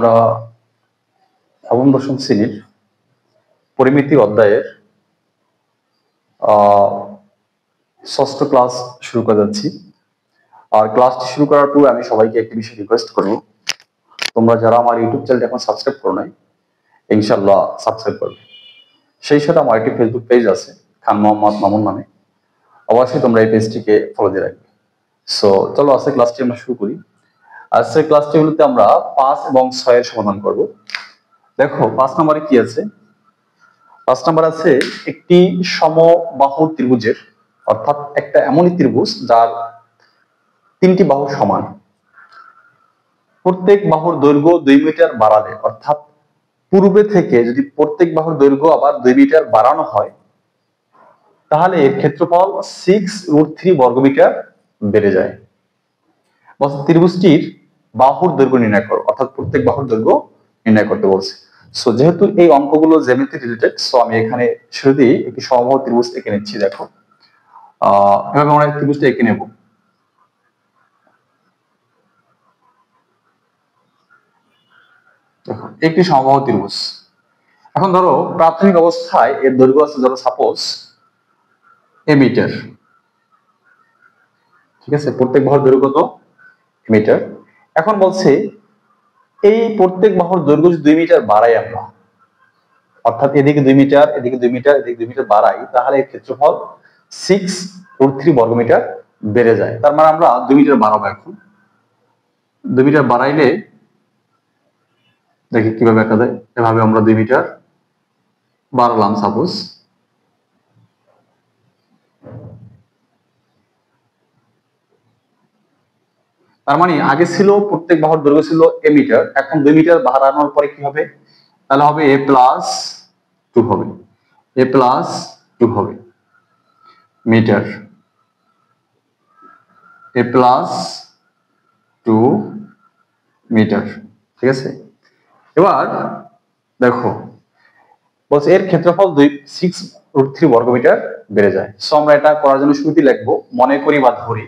আমরা নবম দশম শ্রেণীর পরিমিতি অধ্যায়ের ষষ্ঠ ক্লাস শুরু করে যাচ্ছি। আর ক্লাসটি শুরু করার পূর্বে আমি সবাইকে একটি বিষয় রিকোয়েস্ট করব, তোমরা যারা আমার ইউটিউব চ্যানেলটি এখন সাবস্ক্রাইব করো নাই, ইনশাল্লাহ সাবস্ক্রাইব করবে। সেই সাথে আমার একটি ফেসবুক পেজ আছে খান মোহাম্মদ মামুন নামে, অবশ্যই তোমরা এই পেজটিকে ফলো দিয়ে রাখবে। সো চলো আজকে ক্লাসটি আমরা শুরু করি। আজকের ক্লাসটিগুলোতে আমরা 5 এবং 6 এর সমাধান করব। দেখো 5 নম্বরে কি আছে। 5 নম্বর আছে একটি সমবাহু ত্রিভুজের, অর্থাৎ একটা এমনই ত্রিভুজ যার 3টি বাহু সমান, প্রত্যেক বাহুর দৈর্ঘ্য 2 মিটার বাড়ালে, অর্থাৎ পূর্বে থেকে যদি প্রত্যেক বাহুর দৈর্ঘ্য আবার 2 মিটার বাড়ানো হয় তাহলে এর ক্ষেত্রফল 6√3 বর্গমিটার বেড়ে যায়। ত্রিভুজটির বাহুর দৈর্ঘ্য নির্ণয় করো, অর্থাৎ প্রত্যেক বাহুর দৈর্ঘ্য নির্ণয় করতে বলছে। সো যেহেতু এই অঙ্কগুলো জ্যামিতি রিলেটেড, সো আমি এখানে শুরুতেই একটি সমবাহু ত্রিভুজ এঁকে নিচ্ছি। দেখো এভাবে আমরা ত্রিভুজটা এঁকে নেব। দেখো একটি সমবাহু ত্রিভুজ। এখন ধরো প্রাথমিক অবস্থায় এর দৈর্ঘ্য আছে ধরো সাপোজ এ মিটার, ঠিক আছে, প্রত্যেক বাহুর দৈর্ঘ্য কত? মিটার। এখন বলছে এই প্রত্যেক বাহুর দৈর্ঘ্য যদি 2 মিটার বাড়াই আমরা, অর্থাৎ এদিকে 2 মিটার, এদিকে 2 মিটার, এদিকে 2 মিটার বাড়াই, তাহলে এর ক্ষেত্রফল 6√3 বর্গমিটার বেড়ে যায়। তার মানে আমরা 2 মিটার বাড়াবো। এখন 2 মিটার বাড়াইলে দেখি কিভাবে আঁকা যায়। এভাবে আমরা 2 মিটার বাড়ালাম সাপোজ। তার মানে আগে ছিল প্রত্যেক বাহুর দৈর্ঘ্য ছিল এ মিটার, এখন 2 মিটার বাড়ানোর পরে কি হবে? তাহলে হবে a+2 হবে, a+2 হবে মিটার, a+2 মিটার, ঠিক আছে। এবার দেখো বলছে এর ক্ষেত্রফল 6√3 বর্গমিটার বেড়ে যায়। সো আমরা এটা করার জন্য শুরুতেই লিখবো মনে করি বা ধরি।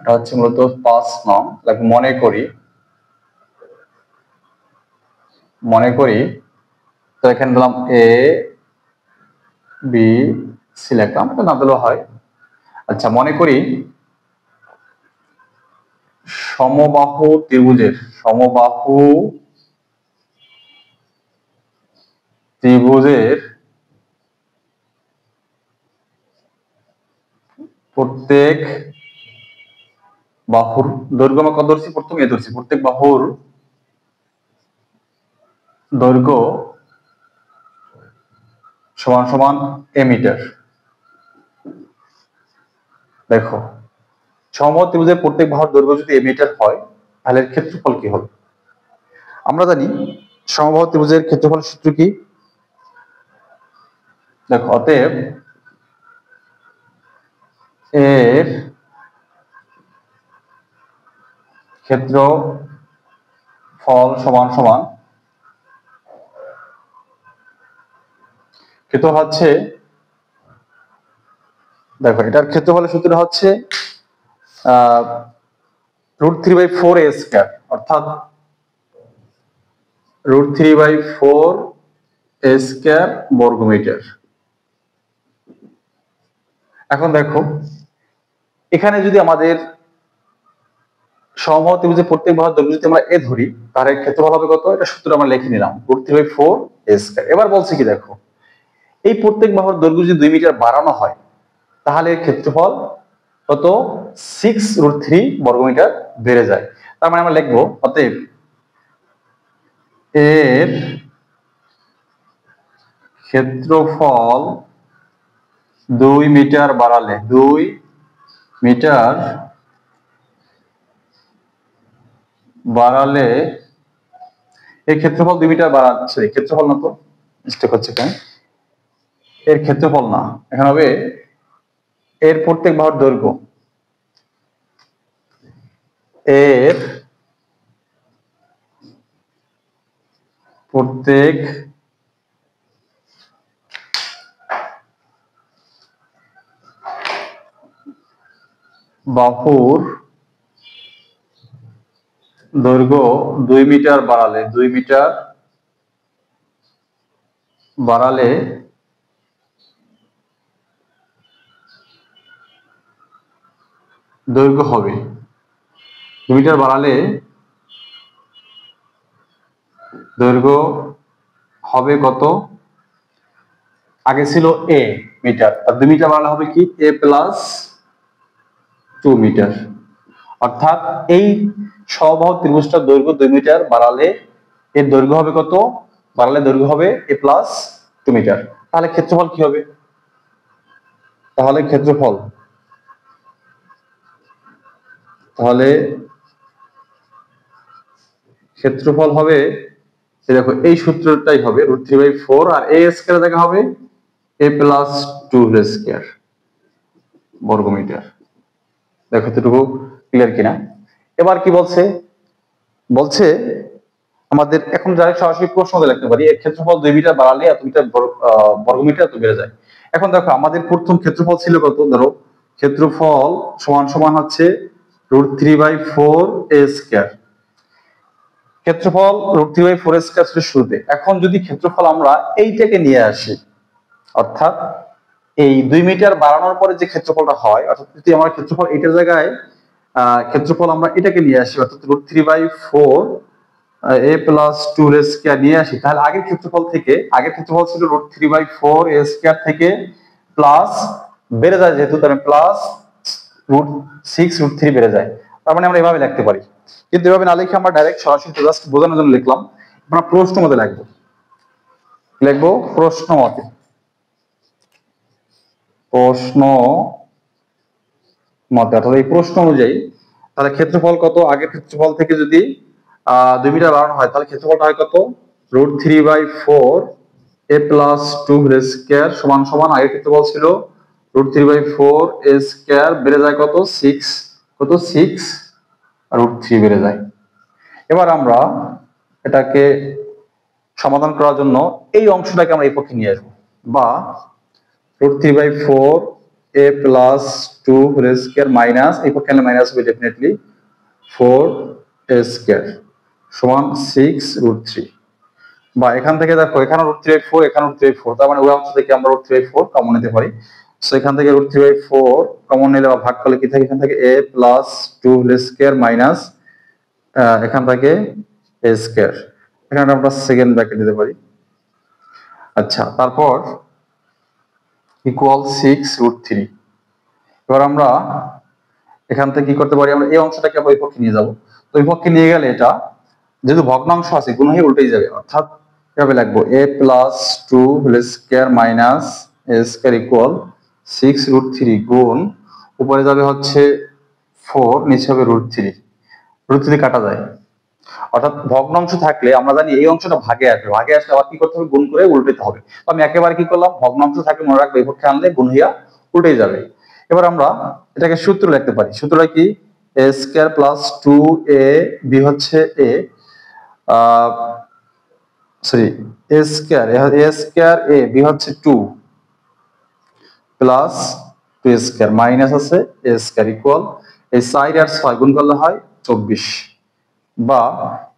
এটা হচ্ছে মূলত 5 নং, মনে করি তো এখানে দিলাম এ বি সি লিখলাম, এটা না দিলেও হয়। আচ্ছা, মনে করি সমবাহু ত্রিভুজের প্রত্যেক বাহুর দৈর্ঘ্য আমরা কত ধরছি? প্রথমে এ ধরছি, প্রত্যেক বাহুর দৈর্ঘ্য সমান সমান এ মিটার। দেখো সমবাহু ত্রিভুজের প্রত্যেক বাহুর দৈর্ঘ্য যদি এ মিটার হয় তাহলে এর ক্ষেত্রফল কি হবে? আমরা জানি সমবাহু ত্রিভুজের ক্ষেত্রফল সূত্র কি। দেখো অতএব এর ক্ষেত্রফল সমান সমান, ক্ষেত্রফল হচ্ছে, দেখো এটার ক্ষেত্রফলের সূত্রটা হচ্ছে √3/4a², অর্থাৎ √3/4a² বর্গমিটার। এখন দেখো এখানে যদি আমাদের সমবাহু ত্রিভুজের প্রত্যেক বাহুর দৈর্ঘ্য যদি আমরা এ ধরি তাহলে ক্ষেত্রফল হবে কত? এটা সূত্র আমরা লিখে নিলাম, √3/4a²। এবার বলছে কি, দেখো এই প্রত্যেক বাহুর দৈর্ঘ্য যদি 2 মিটার বাড়ানো হয় তাহলে এর ক্ষেত্রফল কত? 6√3 বর্গমিটার বেড়ে যায়। তার মানে আমরা লিখবো অতএব এর ক্ষেত্রফল 2 মিটার বাড়ালে, 2 মিটার বাড়ালে এর ক্ষেত্রফল 2 মিটার বাড়াচ্ছে, ক্ষেত্রফল না তো মিস্টেক হচ্ছে কেন, এর ক্ষেত্রফল না, এখানে হবে এর প্রত্যেক বাহুর দৈর্ঘ্য, এর প্রত্যেক বাহুর দৈর্ঘ্য 2 মিটার বাড়ালে 2 মিটার বাড়ালে দৈর্ঘ্য হবে 2 মিটার বাড়ালে দৈর্ঘ্য হবে কত? আগে ছিল a মিটার, আর 2 মিটার বাড়ালে হবে কি a প্লাস 2 মিটার। অর্থাৎ এই সমবাহু ত্রিভুজটার দৈর্ঘ্য 2 মিটার বাড়ালে এর দৈর্ঘ্য হবে কত? বাড়ালে দৈর্ঘ্য হবে a প্লাস 2 মিটার। তাহলে ক্ষেত্রফল কি হবে? তাহলে ক্ষেত্রফল হবে, দেখো এই সূত্রটাই হবে √3/4, আর a স্কয়ার জায়গা হবে a প্লাস 2 হোল স্কয়ার বর্গমিটার। দেখো এতটুকু ক্লিয়ার কিনা? এবার কি বলছে? বলছে আমাদের এখন ডাইরেক্ট সরাসরি প্রশ্ন মধ্যে লিখতে পারি এর ক্ষেত্রফল 2 মিটার বাড়ালে এত মিটার বর্গমিটার এত বেড়ে যায়। এখন দেখো আমাদের প্রথম ক্ষেত্রফল ছিল কত? ধরো ক্ষেত্রফল সমান সমান হচ্ছে √3/4 a স্কয়ার। ক্ষেত্রফল √3/4 a স্কয়ার ছিল শুরুতে। এখন যদি ক্ষেত্রফল আমরা এইটাকে নিয়ে আসি, অর্থাৎ এই 2 মিটার বাড়ানোর পরে যে ক্ষেত্রফলটা হয়, অর্থাৎ যদি আমরা ক্ষেত্রফল এটার জায়গায় ক্ষেত্রফল আমরা এটাকে নিয়ে আসি, অর্থাৎ √3/4 a প্লাস 2 হোল স্কয়ার নিয়ে আসি, তাহলে আগের ক্ষেত্রফল ছিল √3/4 a স্কয়ার থেকে প্লাস বেড়ে যায়, যেহেতু তার প্লাস √6√3 বেড়ে যায়। তার মানে আমরা এভাবে লিখতে পারি, কিন্তু এভাবে না লিখে আমরা ডাইরেক্ট সরাসরি জাস্ট বোঝানোর জন্য লিখলাম। আমরা প্রশ্ন মতে লিখবো প্রশ্ন মতে। অর্থাৎ এই প্রশ্ন অনুযায়ী তাহলে ক্ষেত্রফল কত? আগের ক্ষেত্রফল থেকে যদি 2 মিটার বাড়ানো হয় তাহলে ক্ষেত্রফলটা হয় কত? √3/4 a প্লাস 2 হোল স্কয়ার সমান সমান আগের ক্ষেত্রফল ছিল √3/4 a স্কয়ার বেড়ে যায় কত? 6 বেড়ে যায়। এবার আমরা এটাকে সমাধান করার জন্য এই অংশটাকে আমরা এই পক্ষে নিয়ে আসবো, বা √3/4 a plus 2 whole square minus, এই পক্ষে আনলে মাইনাস হবে ডেফিনেটলি 4 a স্কয়ার সমান 6√3। বা এখান থেকে দেখো এখানে √3/4 এখানে √3/4, তার মানে ওই অংশ থেকে আমরা √3/4 কমন নিতে পারি। সো এখান থেকে √3/4 কমন নিলে বা ভাগ করলে কি থাকে? এখান থেকে a plus 2 whole square minus এখান থেকে a স্কয়ার, এখানে আমরা সেকেন্ড ব্র্যাকেট দিতে পারি। আচ্ছা, তারপর ইকুয়াল 6√3। এবার আমরা এখান থেকে কি করতে পারি? আমরা এই অংশটাকে ওই পক্ষে নিয়ে যাব। তো ওই পক্ষে নিয়ে গেলে এটা যেহেতু ভগ্নাংশ আছে গুণ হয়ে উল্টেই যাবে, অর্থাৎ কিভাবে লিখবো? a plus 2 whole square minus a square equal 6√3 গুণ উপরে যাবে হচ্ছে 4, নিচে হবে √3 কাটা যায়। অর্থাৎ ভগ্নাংশ থাকলে আমরা জানি এই অংশটা ভাগে আসবে, ভাগে আসলে আবার কি করতে হবে? গুণ করে উল্টাতে হবে। তো আমি একেবারে কি করলাম? ভগ্নাংশ থাকলে মনে রাখবো এই পক্ষে আনলে গুণ হইয়া উল্টে যাবে। এবার আমরা এটাকে সূত্র লিখতে পারি। সূত্রটা কি? a স্কয়ার প্লাস 2ab হচ্ছে a sorry a square a b হচ্ছে 2 প্লাস 2 স্কয়ার মাইনাস আছে a স্কয়ার ইকুয়াল এই 4 আর 6 গুণ করলে হয় 24। বা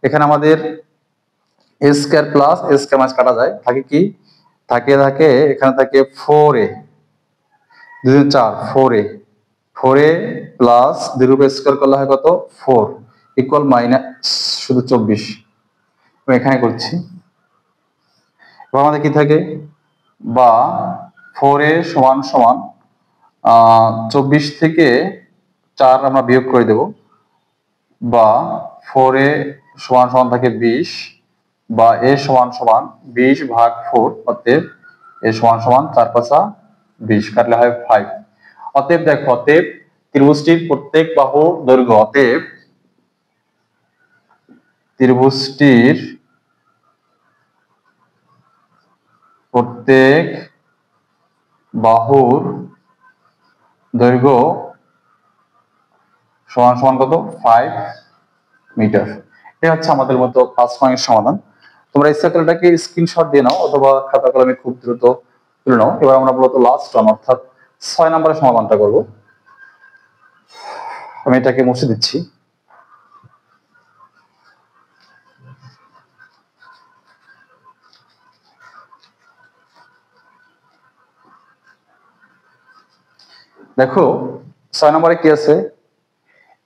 এখানে আমাদের a square plus a square minus কাটা যায়, থাকে কি? থাকে এখানে থাকে 4a 2 4 4a প্লাস 2 এর উপর স্কয়ার করলে হয় কত? 4 ইকুয়াল মাইনাস শুধু 24। আমি এখানে করছি। এবার আমাদের কি থাকে? বা 4a সমান সমান 24 থেকে 4 আমরা বিয়োগ করে দেব, বা 4a সমান সমান থাকে 20, বা a সমান সমান 20 ভাগ 4, অতএব a সমান সমান 4 5 20, কাটলে হয় 5। অতএব দেখো, অতএব ত্রিভুজটির প্রত্যেক বাহুর দৈর্ঘ্য, অতএব ত্রিভুজটির প্রত্যেক বাহুর দৈর্ঘ্য সমান সমান কত? 5 মিটার। এটা হচ্ছে আমাদের মতো 5 পয়েন্টের সমাধান। তোমরা এই সার্কেলটাকে স্ক্রিনশট দিয়ে নাও অথবা খাতা কলমে খুব দ্রুত তুলে নাও। এবার আমরা মূলত লাস্ট ওয়ান অর্থাৎ 6 নম্বরের সমাধানটা করব। আমি এটাকে মুছে দিচ্ছি। দেখো 6 নম্বরে কি আছে,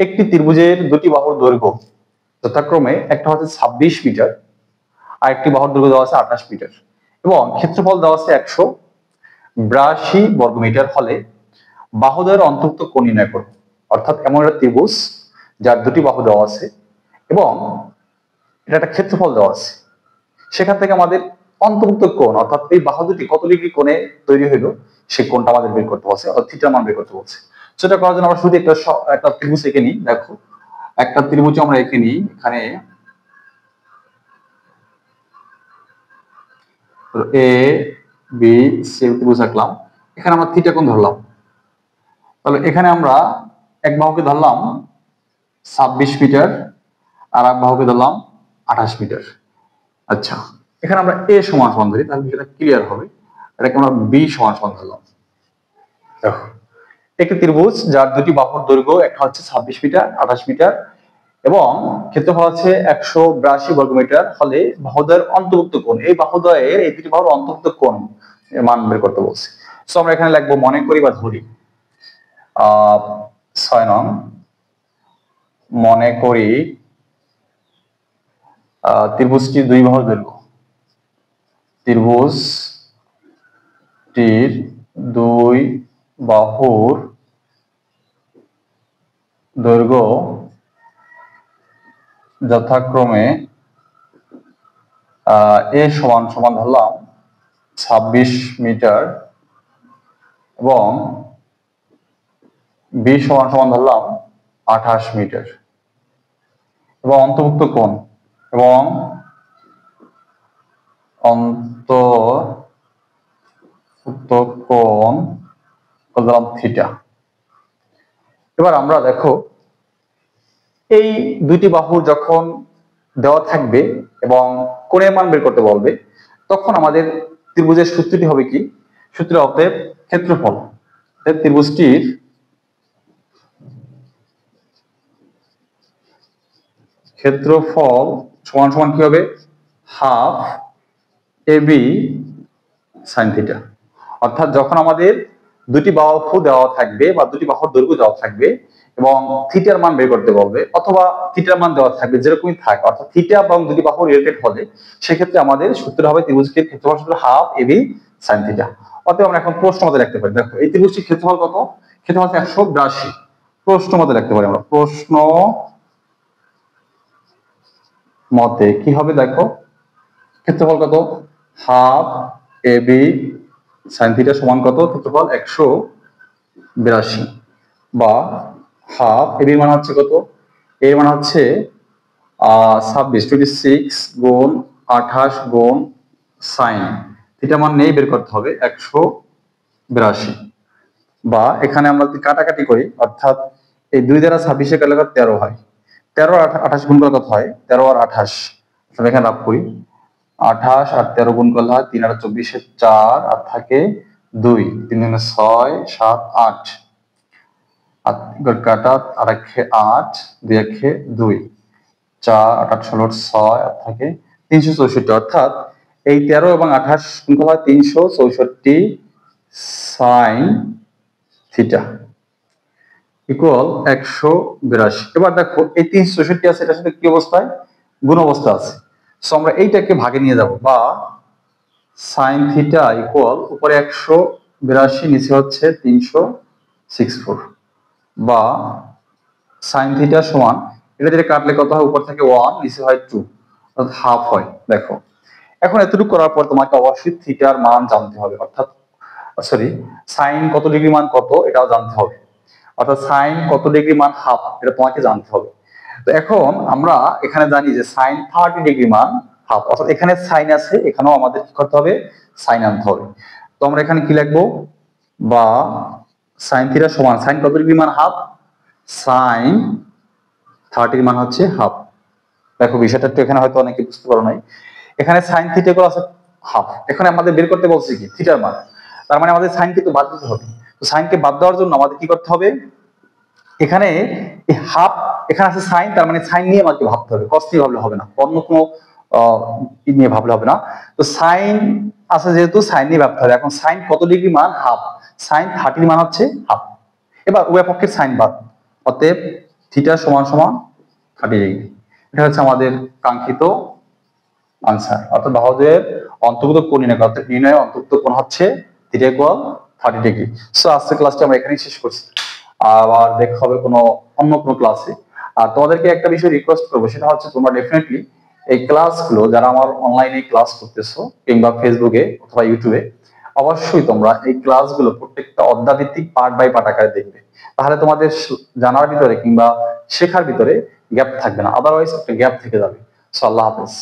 একটি ত্রিভুজের দুটি বাহুর দৈর্ঘ্য যথাক্রমে একটা হচ্ছে 26 মিটার আর একটি বাহুর দৈর্ঘ্য দেওয়া আছে 28 মিটার এবং ক্ষেত্রফল দেওয়া আছে 182 বর্গমিটার হলে বাহুদ্বয়ের অন্তর্ভুক্ত কোণ নির্ণয় করো। অর্থাৎ এমন একটা ত্রিভুজ যার দুটি বাহু দেওয়া আছে এবং এটা একটা ক্ষেত্রফল দেওয়া আছে, সেখান থেকে আমাদের অন্তর্ভুক্ত কোণ অর্থাৎ এই বাহু দুটি কত ডিগ্রি কোণে তৈরি হইলো সেই কোণটা আমাদের বের করতে বলছে, অর্থাৎ থিটার মান বের করতে বলছে। সেটা করার জন্য আমরা শুধু একটা ত্রিভুজ এঁকে নিই। দেখো একটা ত্রিভুজ আমরা এঁকে নিই, এখানে এ বি সি ত্রিভুজ আঁকলাম, এখানে আমরা থিটা কোণ ধরলাম। তাহলে এখানে আমরা এক বাহুকে ধরলাম 26 মিটার আর এক বাহুকে ধরলাম 28 মিটার। আচ্ছা, এখানে আমরা এ সমান সমান ধরি, তাহলে বিষয়টা ক্লিয়ার হবে। এটাকে আমরা বি সমান সমান ধরলাম। দেখো একটি ত্রিভুজ যার দুটি বাহুর দৈর্ঘ্য একটা হচ্ছে 26 মিটার 28 মিটার এবং ক্ষেত্রফল হচ্ছে 182 বর্গমিটার হলে বাহুদ্বয়ের অন্তর্ভুক্ত কোণ, এই বাহুদ্বয়ের এই দুটি বাহুর অন্তর্ভুক্ত কোণ মান বের করতে বলছে। সো আমরা এখানে লিখবো মনে করি বা ধরি 6 নং, মনে করি ত্রিভুজটির দুই বাহুর দৈর্ঘ্য, ত্রিভুজটির দুই বাহুর দৈর্ঘ্য যথাক্রমে এ সমান সমান ধরলাম 26 মিটার এবং বি সমান সমান ধরলাম 28 মিটার এবং অন্তর্ভুক্ত কোণ এবং অন্তর্ভুক্ত কোণ ধরলাম থিটা। এবার আমরা দেখো এই দুইটি বাহু যখন দেওয়া থাকবে এবং কোণের মান বের করতে বলবে তখন আমাদের ত্রিভুজের সূত্রটি হবে কি, সূত্র হবে ক্ষেত্রফল। ত্রিভুজটির ক্ষেত্রফল সমান সমান কি হবে, half A B sine theta. অর্থাৎ যখন আমাদের দুটি বাহু দেওয়া থাকবে বা দুটি বাহুর দৈর্ঘ্য দেওয়া থাকবে এবং থিটার মান বের করতে বলবে অথবা থিটার মান দেওয়া থাকবে যেরকমই থাক, অর্থাৎ থিটা এবং দুটি বাহু রিলেটেড হলে সেক্ষেত্রে আমাদের সূত্র হবে ত্রিভুজটির ক্ষেত্রফল সূত্র half A B sine theta. অতএব আমরা এখন প্রশ্ন মতে লিখতে পারি, দেখো এই ত্রিভুজটির ক্ষেত্রফল কত, ক্ষেত্রফল 182। প্রশ্ন মতে লিখতে পারি আমরা, প্রশ্ন মতে কি হবে, দেখো ক্ষেত্রফল কত, half A B sine theta সমান কত, ক্ষেত্রফল 182 বা হাফ এ বি মান হচ্ছে কত, এর মান হচ্ছে 26 গুণ 28 গুণ সাইন থিটা মান নেই, বের করতে হবে 182 বা এখানে আমরা যদি কাটাকাটি করি অর্থাৎ এই 2 দ্বারা 26 কাটলে 13 হয়, 13 আর 28 গুণ করলে কত হয়, 13 আর 28 এখানে লাভ করি 28 আর 13 গুণ করলে হয় 3 আর 24 4 আর থাকে 2, 3 গুণে 6 7 8 আর কাটা আর একে 8 2 একে 2 4 8 8 16 6 আর থাকে 364। অর্থাৎ এই 13 এবং 28 গুণ করলে হয় 364 সাইন থিটা ইকুয়াল 182। এবার দেখো এই 364 আছে, এটার সাথে কি অবস্থায়, গুণ অবস্থা আছে। সো আমরা এইটাকে ভাগে নিয়ে যাব বা সাইন থিটা ইকুয়াল উপরে 182 নিচে হচ্ছে 364 বা সাইন থিটা সমান এটা যেটা কাটলে কত হয়, উপর থেকে 1 নিচে হয় 2 অর্থাৎ হাফ হয়। দেখো এখন এতটুকু করার পর তোমাকে অবশ্যই থিটার মান জানতে হবে, অর্থাৎ সরি সাইন কত ডিগ্রি মান কত এটাও জানতে হবে, অর্থাৎ সাইন কত ডিগ্রি মান হাফ এটা তোমাকে জানতে হবে। তো এখন আমরা এখানে জানি যে সাইন 30 ডিগ্রি মান হাফ, অর্থাৎ এখানে সাইন আছে এখানেও আমাদের কি করতে হবে, সাইন আনতে হবে। তো আমরা এখানে কি লিখবো, বা সাইন থিটা সমান সাইন কত ডিগ্রি মান হাফ, সাইন 30 মান হচ্ছে হাফ। দেখো বিষয়টা একটু এখানে হয়তো অনেকে বুঝতে পারো নাই, এখানে সাইন থিটা গুলো আছে হাফ, এখানে আমাদের বের করতে বলছে কি থিটার মান, তার মানে আমাদের সাইন কিন্তু বাদ দিতে হবে। তো সাইনকে বাদ দেওয়ার জন্য আমাদের কি করতে হবে, এখানে এই হাফ এখানে আছে সাইন, তার মানে সাইন নিয়ে আমাকে ভাবতে হবে, কস নিয়ে ভাবলে হবে না, অন্য কোনো নিয়ে ভাবলে হবে না। তো সাইন আছে যেহেতু সাইন নিয়ে ভাবতে হবে। এখন সাইন কত ডিগ্রি মান, হাফ, সাইন 30 মান হচ্ছে হাফ। এবার উভয় পক্ষের সাইন বাদ, অতএব থিটা সমান সমান 30 ডিগ্রি। এটা হচ্ছে আমাদের কাঙ্ক্ষিত আনসার। অর্থাৎ বাহুদ্বয়ের অন্তর্ভুক্ত কোণ নির্ণয়, অর্থাৎ নির্ণয় অন্তর্ভুক্ত কোণ হচ্ছে থিটা ইকুয়াল 30 ডিগ্রি। সো আজকের ক্লাসটি আমরা এখানেই শেষ করছি, আবার দেখা হবে অন্য কোনো ক্লাসে। আর তোমাদেরকে একটা বিষয় রিকোয়েস্ট করবো, সেটা হচ্ছে তোমরা ডেফিনেটলি এই ক্লাসগুলো যারা আমার অনলাইনে ক্লাস করতেছো কিংবা ফেসবুকে অথবা ইউটিউবে, অবশ্যই তোমরা এই ক্লাসগুলো প্রত্যেকটা অধ্যায়ভিত্তিক পার্ট বাই পার্ট আকারে দেখবে। তাহলে তোমাদের জানার ভিতরে কিংবা শেখার ভিতরে গ্যাপ থাকবে না, আদারওয়াইজ একটা গ্যাপ থেকে যাবে। সো আল্লাহ হাফেজ।